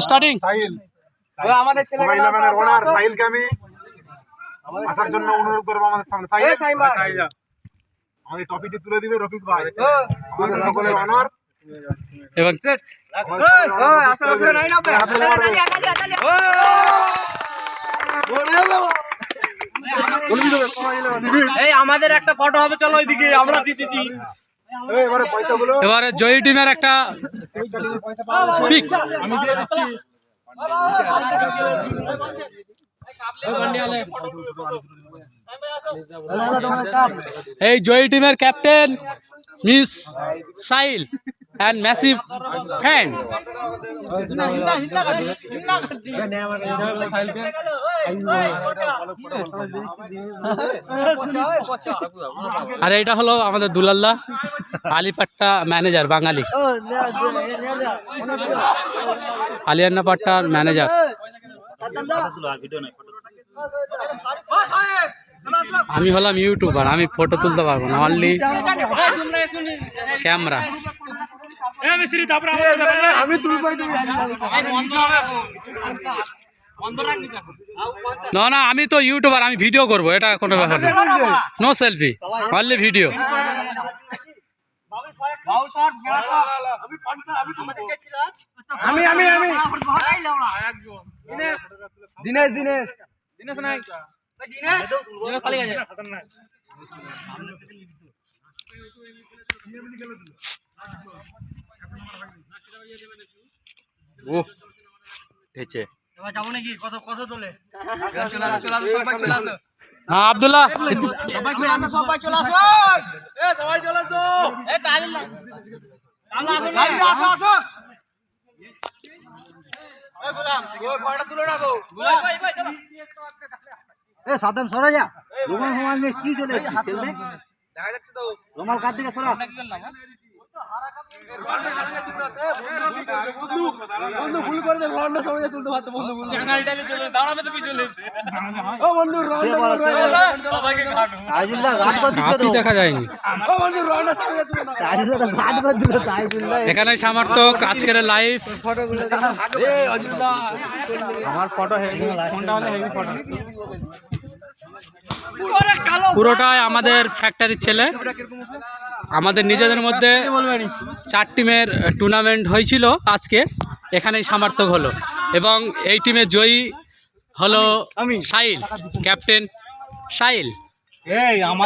Starting আমাদের ওনার সাহিলকে আমি আসার জন্য অনুরোধ করবো আমাদের সামনে। সাহিল আমাদের টপিকটি তুলে দিবে রফিক ভাই, আমাদের সকলের অনার এবং আমাদের একটা ফটো হবে, চলো ওইদিকে আমরা জিতেছি। এবারে জয়ী টিমের একটা পিক আমি দিয়ে দিচ্ছি। এই জয়ী টিমের captain miss Sahil and massive fan আর এটা হলো আমাদের দুলাল্লাহ আলিপাট্টা ম্যানেজার, বাঙালি আলিয়ান্না পাট্টার ম্যানেজার। আমি হলাম ইউটিউবার, আমি ফটো তুলতে পারবো না, অনলি ক্যামেরা। না না, আমি তো ইউটিউবার, আমি ভিডিও করবো, এটা কোনো ব্যাপার না। No selfie, only video. হ্যাঁ আব্দুল্লাহ, সাদ্দাম সরা যা, রুমাল ফোমাল নিয়ে কি চলে এসেছিস? দেখা যাচ্ছে তো রুমাল কার দিকে সরা। বন্ধু ভুল করে দে, লন্ডা সবাই তুলতে পারতো। বন্ধু চ্যানেলটাকে চলে দাঁড়াবে তো পিছনে এসে। ও বন্ধু রন্ডা সবাইকে কাটো। আইজুল্লাহ গান করে দিতে দাও, দেখা যায়নি। ও বন্ধু রন্ডা সবাই তুলে দাও। আইজুল্লাহ গান করে দিতে দাও। আইজুল্লাহ এখানে সামর্থক আজকের লাইভ ফটোগুলো এ আইজুল্লাহ আমার ফটো হেভি, ফোনটা হলো হেভি ফটো। পুরোটাই আমাদের ফ্যাক্টরির ছেলে। আমাদের নিজেদের মধ্যে 4 টিমের টুর্নামেন্ট হয়েছিল আজকে, এখানেই সামর্থক হলো এবং এই টিমের জয়ী হলো সাহিল, ক্যাপ্টেন সাহিল।